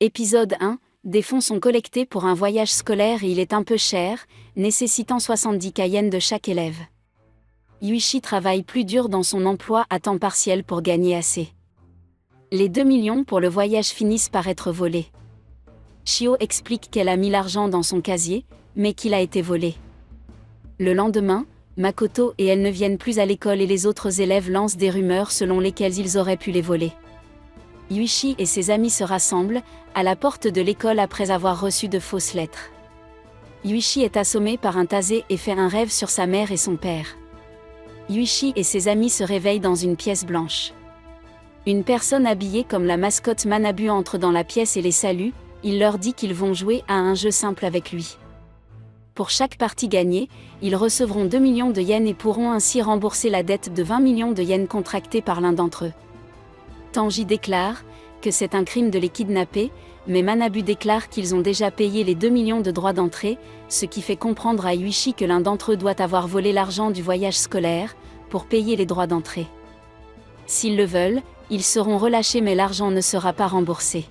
Épisode 1. Des fonds sont collectés pour un voyage scolaire et il est un peu cher, nécessitant 70 yens de chaque élève. Yuichi travaille plus dur dans son emploi à temps partiel pour gagner assez. Les 2 millions pour le voyage finissent par être volés. Shio explique qu'elle a mis l'argent dans son casier, mais qu'il a été volé. Le lendemain, Makoto et elle ne viennent plus à l'école et les autres élèves lancent des rumeurs selon lesquelles ils auraient pu les voler. Yuichi et ses amis se rassemblent à la porte de l'école après avoir reçu de fausses lettres. Yuichi est assommé par un tasé et fait un rêve sur sa mère et son père. Yuichi et ses amis se réveillent dans une pièce blanche. Une personne habillée comme la mascotte Manabu entre dans la pièce et les salue. Il leur dit qu'ils vont jouer à un jeu simple avec lui. Pour chaque partie gagnée, ils recevront 2 millions de yens et pourront ainsi rembourser la dette de 20 millions de yens contractée par l'un d'entre eux. Tanji déclare que c'est un crime de les kidnapper, mais Manabu déclare qu'ils ont déjà payé les 2 millions de droits d'entrée, ce qui fait comprendre à Yuichi que l'un d'entre eux doit avoir volé l'argent du voyage scolaire pour payer les droits d'entrée. S'ils le veulent, ils seront relâchés mais l'argent ne sera pas remboursé.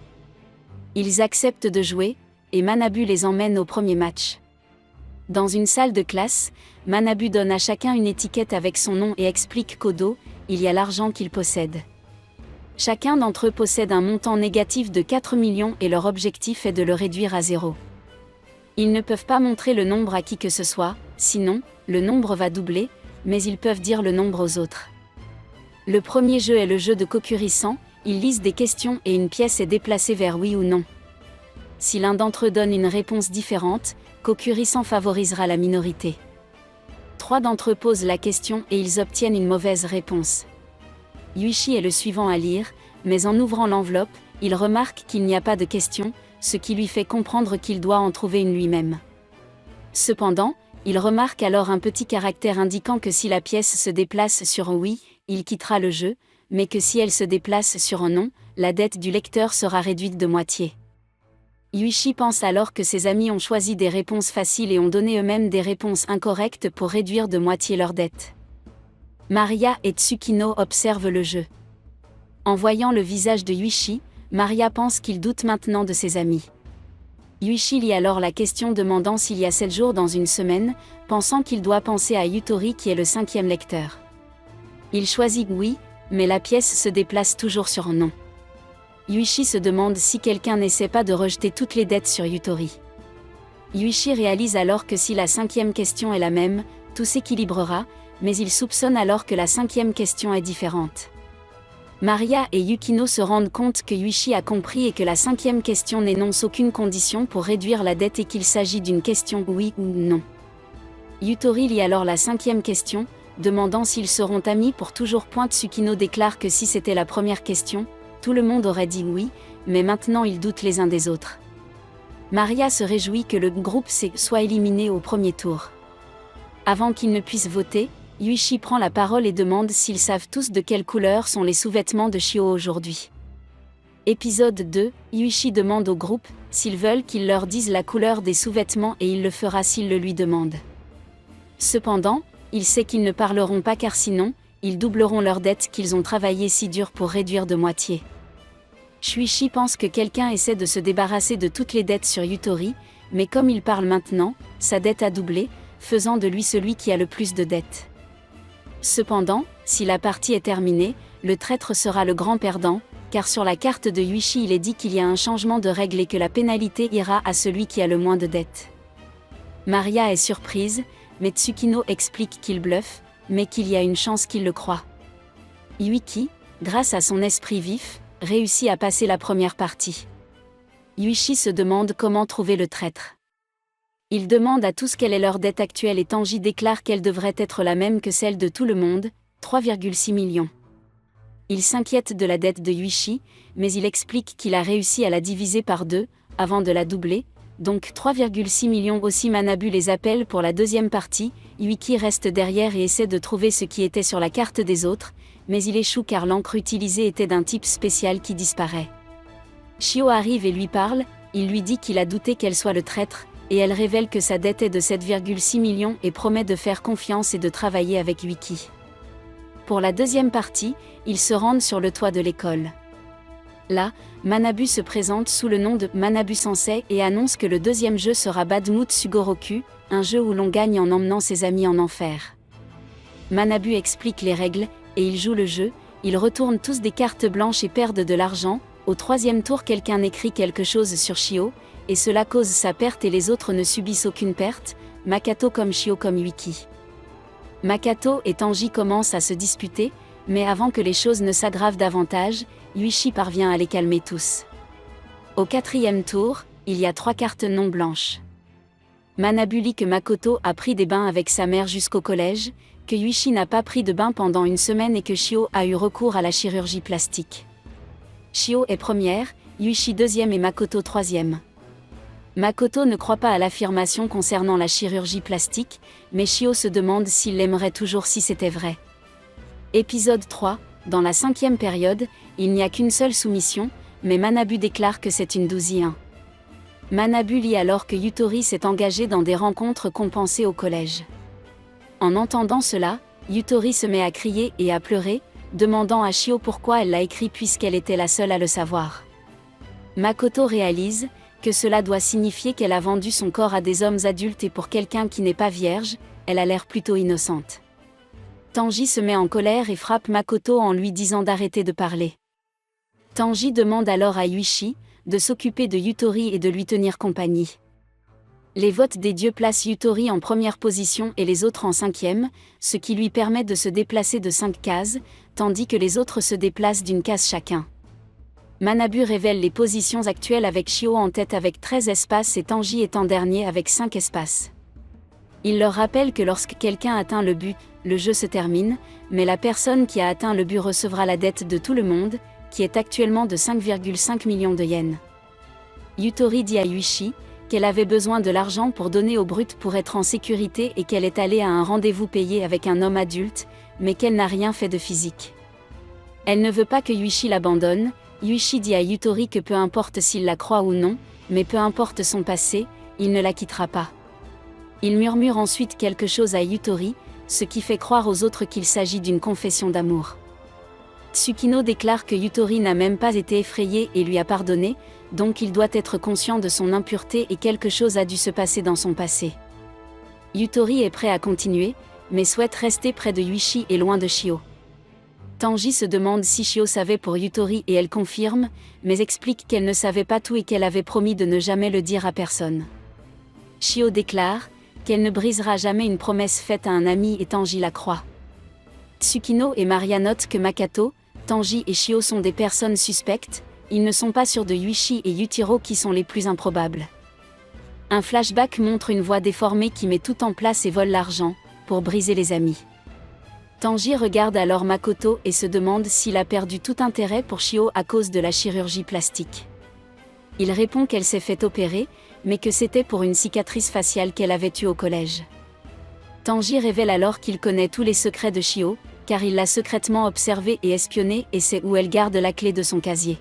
Ils acceptent de jouer, et Manabu les emmène au premier match. Dans une salle de classe, Manabu donne à chacun une étiquette avec son nom et explique qu'au dos, il y a l'argent qu'ils possèdent. Chacun d'entre eux possède un montant négatif de 4 millions et leur objectif est de le réduire à 0. Ils ne peuvent pas montrer le nombre à qui que ce soit, sinon, le nombre va doubler, mais ils peuvent dire le nombre aux autres. Le premier jeu est le jeu de Kokurisan, ils lisent des questions et une pièce est déplacée vers oui ou non. Si l'un d'entre eux donne une réponse différente, Kokurisan favorisera la minorité. 3 d'entre eux posent la question et ils obtiennent une mauvaise réponse. Yuichi est le suivant à lire, mais en ouvrant l'enveloppe, il remarque qu'il n'y a pas de question, ce qui lui fait comprendre qu'il doit en trouver une lui-même. Cependant, il remarque alors un petit caractère indiquant que si la pièce se déplace sur un oui, il quittera le jeu, mais que si elle se déplace sur un non, la dette du lecteur sera réduite de moitié. Yuichi pense alors que ses amis ont choisi des réponses faciles et ont donné eux-mêmes des réponses incorrectes pour réduire de moitié leur dette. Maria et Tsukino observent le jeu. En voyant le visage de Yuichi, Maria pense qu'il doute maintenant de ses amis. Yuichi lit alors la question demandant s'il y a 7 jours dans une semaine, pensant qu'il doit penser à Yutori qui est le 5e lecteur. Il choisit oui, mais la pièce se déplace toujours sur un non. Yuichi se demande si quelqu'un n'essaie pas de rejeter toutes les dettes sur Yutori. Yuichi réalise alors que si la 5e question est la même, tout s'équilibrera, mais il soupçonne alors que la 5e question est différente. Maria et Yukino se rendent compte que Yuichi a compris et que la 5e question n'énonce aucune condition pour réduire la dette et qu'il s'agit d'une question oui ou non. Yutori lit alors la 5e question, demandant s'ils seront amis pour toujours. Tsukino déclare que si c'était la première question, tout le monde aurait dit oui, mais maintenant ils doutent les uns des autres. Maria se réjouit que le groupe C soit éliminé au premier tour. Avant qu'ils ne puissent voter, Yuichi prend la parole et demande s'ils savent tous de quelle couleur sont les sous-vêtements de Shio aujourd'hui. Épisode 2, Yuichi demande au groupe s'ils veulent qu'il leur dise la couleur des sous-vêtements et il le fera s'ils le lui demandent. Cependant, il sait qu'ils ne parleront pas car sinon, ils doubleront leurs dettes qu'ils ont travaillé si dur pour réduire de moitié. Shuichi pense que quelqu'un essaie de se débarrasser de toutes les dettes sur Yutori, mais comme il parle maintenant, sa dette a doublé, faisant de lui celui qui a le plus de dettes. Cependant, si la partie est terminée, le traître sera le grand perdant, car sur la carte de Yuichi il est dit qu'il y a un changement de règle et que la pénalité ira à celui qui a le moins de dettes. Maria est surprise, mais Tsukino explique qu'il bluffe, mais qu'il y a une chance qu'il le croie. Yuiki, grâce à son esprit vif, réussit à passer la première partie. Yuichi se demande comment trouver le traître. Il demande à tous quelle est leur dette actuelle et Tanji déclare qu'elle devrait être la même que celle de tout le monde, 3,6 millions. Il s'inquiète de la dette de Yuichi, mais il explique qu'il a réussi à la diviser par 2, avant de la doubler, donc 3,6 millions. Aussi Manabu les appelle pour la deuxième partie. Yuiki reste derrière et essaie de trouver ce qui était sur la carte des autres, mais il échoue car l'encre utilisée était d'un type spécial qui disparaît. Shio arrive et lui parle, il lui dit qu'il a douté qu'elle soit le traître, et elle révèle que sa dette est de 7,6 millions et promet de faire confiance et de travailler avec Yuiki. Pour la deuxième partie, ils se rendent sur le toit de l'école. Là, Manabu se présente sous le nom de Manabu Sensei et annonce que le deuxième jeu sera Badmout Sugoroku, un jeu où l'on gagne en emmenant ses amis en enfer. Manabu explique les règles, et il joue le jeu, ils retournent tous des cartes blanches et perdent de l'argent. Au troisième tour quelqu'un écrit quelque chose sur Shio, et cela cause sa perte et les autres ne subissent aucune perte, Makato comme Shio comme Yuki. Makato et Tanji commencent à se disputer, mais avant que les choses ne s'aggravent davantage, Yuichi parvient à les calmer tous. Au quatrième tour, il y a 3 cartes non blanches. Manabu lit que Makoto a pris des bains avec sa mère jusqu'au collège, que Yuichi n'a pas pris de bain pendant une semaine et que Shio a eu recours à la chirurgie plastique. Shio est première, Yuichi deuxième et Makoto troisième. Makoto ne croit pas à l'affirmation concernant la chirurgie plastique, mais Shio se demande s'il l'aimerait toujours si c'était vrai. Épisode 3, dans la 5e période, il n'y a qu'une seule soumission, mais Manabu déclare que c'est une 12e. Manabu lit alors que Yutori s'est engagée dans des rencontres compensées au collège. En entendant cela, Yutori se met à crier et à pleurer, demandant à Shio pourquoi elle l'a écrit puisqu'elle était la seule à le savoir. Makoto réalise que cela doit signifier qu'elle a vendu son corps à des hommes adultes et pour quelqu'un qui n'est pas vierge, elle a l'air plutôt innocente. Tanji se met en colère et frappe Makoto en lui disant d'arrêter de parler. Tanji demande alors à Yuichi de s'occuper de Yutori et de lui tenir compagnie. Les votes des dieux placent Yutori en première position et les autres en 5e, ce qui lui permet de se déplacer de 5 cases, tandis que les autres se déplacent d'une case chacun. Manabu révèle les positions actuelles avec Shio en tête avec 13 espaces et Tanji est en dernier avec 5 espaces. Il leur rappelle que lorsque quelqu'un atteint le but, le jeu se termine, mais la personne qui a atteint le but recevra la dette de tout le monde, qui est actuellement de 5,5 millions de yens. Yutori dit à Yuichi qu'elle avait besoin de l'argent pour donner au brut pour être en sécurité et qu'elle est allée à un rendez-vous payé avec un homme adulte, mais qu'elle n'a rien fait de physique. Elle ne veut pas que Yuichi l'abandonne. Yuichi dit à Yutori que peu importe s'il la croit ou non, mais peu importe son passé, il ne la quittera pas. Il murmure ensuite quelque chose à Yutori, ce qui fait croire aux autres qu'il s'agit d'une confession d'amour. Tsukino déclare que Yutori n'a même pas été effrayée et lui a pardonné, donc il doit être conscient de son impureté et quelque chose a dû se passer dans son passé. Yutori est prêt à continuer, mais souhaite rester près de Yuichi et loin de Shio. Tanji se demande si Shio savait pour Yutori et elle confirme, mais explique qu'elle ne savait pas tout et qu'elle avait promis de ne jamais le dire à personne. Shio déclare qu'elle ne brisera jamais une promesse faite à un ami et Tanji la croit. Tsukino et Maria notent que Makato, Tanji et Shio sont des personnes suspectes, ils ne sont pas sûrs de Yuichi et Yutiro qui sont les plus improbables. Un flashback montre une voix déformée qui met tout en place et vole l'argent, pour briser les amis. Tanji regarde alors Makoto et se demande s'il a perdu tout intérêt pour Shio à cause de la chirurgie plastique. Il répond qu'elle s'est fait opérer, mais que c'était pour une cicatrice faciale qu'elle avait eue au collège. Tanji révèle alors qu'il connaît tous les secrets de Shio, car il l'a secrètement observée et espionnée et sait où elle garde la clé de son casier.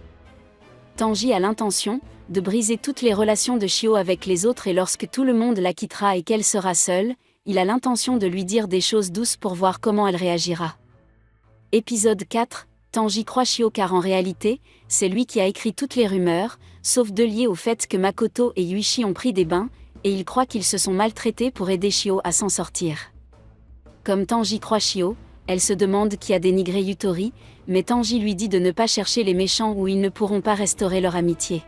Tanji a l'intention de briser toutes les relations de Shio avec les autres et lorsque tout le monde la quittera et qu'elle sera seule, il a l'intention de lui dire des choses douces pour voir comment elle réagira. Épisode 4, Tanji croit Shio car en réalité, c'est lui qui a écrit toutes les rumeurs, sauf 2 liées au fait que Makoto et Yuichi ont pris des bains, et il croit qu'ils se sont maltraités pour aider Shio à s'en sortir. Comme Tanji croit Shio, elle se demande qui a dénigré Yutori, mais Tanji lui dit de ne pas chercher les méchants ou ils ne pourront pas restaurer leur amitié.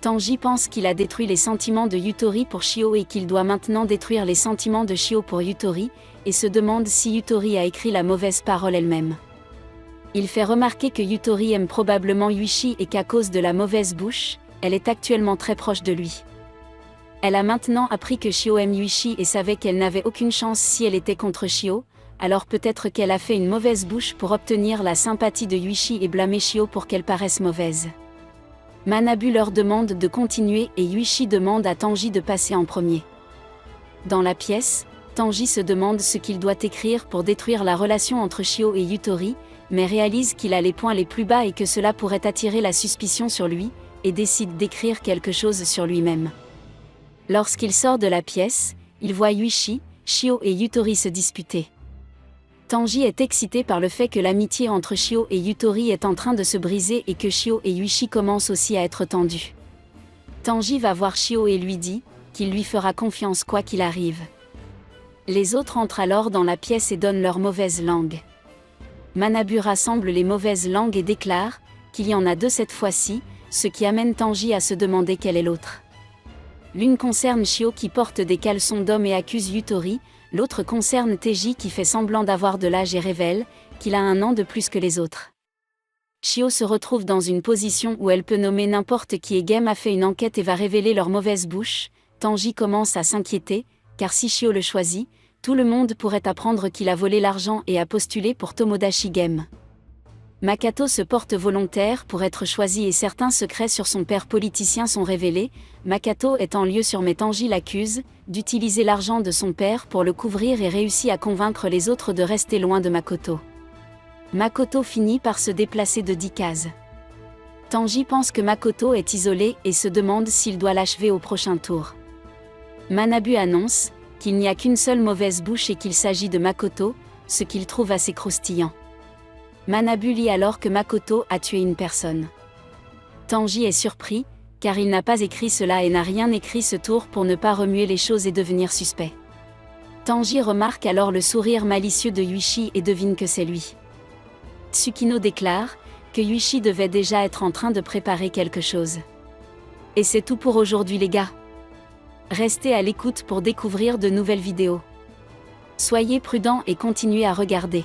Tanji pense qu'il a détruit les sentiments de Yutori pour Shio et qu'il doit maintenant détruire les sentiments de Shio pour Yutori, et se demande si Yutori a écrit la mauvaise parole elle-même. Il fait remarquer que Yutori aime probablement Yuichi et qu'à cause de la mauvaise bouche, elle est actuellement très proche de lui. Elle a maintenant appris que Shio aime Yuichi et savait qu'elle n'avait aucune chance si elle était contre Shio, alors peut-être qu'elle a fait une mauvaise bouche pour obtenir la sympathie de Yuichi et blâmer Shio pour qu'elle paraisse mauvaise. Manabu leur demande de continuer et Yuichi demande à Tanji de passer en premier. Dans la pièce, Tanji se demande ce qu'il doit écrire pour détruire la relation entre Shio et Yutori, mais réalise qu'il a les points les plus bas et que cela pourrait attirer la suspicion sur lui, et décide d'écrire quelque chose sur lui-même. Lorsqu'il sort de la pièce, il voit Yuichi, Shio et Yutori se disputer. Tanji est excité par le fait que l'amitié entre Shio et Yutori est en train de se briser et que Shio et Yuichi commencent aussi à être tendus. Tanji va voir Shio et lui dit qu'il lui fera confiance quoi qu'il arrive. Les autres entrent alors dans la pièce et donnent leur mauvaise langue. Manabu rassemble les mauvaises langues et déclare qu'il y en a 2 cette fois-ci, ce qui amène Tanji à se demander quelle est l'autre. L'une concerne Shio qui porte des caleçons d'homme et accuse Yutori, l'autre concerne Teiji qui fait semblant d'avoir de l'âge et révèle qu'il a 1 an de plus que les autres. Shio se retrouve dans une position où elle peut nommer n'importe qui et Game a fait une enquête et va révéler leur mauvaise bouche. Tanji commence à s'inquiéter, car si Shio le choisit, tout le monde pourrait apprendre qu'il a volé l'argent et a postulé pour Tomodachi Game. Makoto se porte volontaire pour être choisi et certains secrets sur son père politicien sont révélés. Makoto est en lieu sûr mais Tanji l'accuse d'utiliser l'argent de son père pour le couvrir et réussit à convaincre les autres de rester loin de Makoto. Makoto finit par se déplacer de 10 cases. Tanji pense que Makoto est isolé et se demande s'il doit l'achever au prochain tour. Manabu annonce qu'il n'y a qu'une seule mauvaise bouche et qu'il s'agit de Makoto, ce qu'il trouve assez croustillant. Manabu lit alors que Makoto a tué une personne. Tanji est surpris, car il n'a pas écrit cela et n'a rien écrit ce tour pour ne pas remuer les choses et devenir suspect. Tanji remarque alors le sourire malicieux de Yuichi et devine que c'est lui. Tsukino déclare que Yuichi devait déjà être en train de préparer quelque chose. Et c'est tout pour aujourd'hui les gars. Restez à l'écoute pour découvrir de nouvelles vidéos. Soyez prudents et continuez à regarder.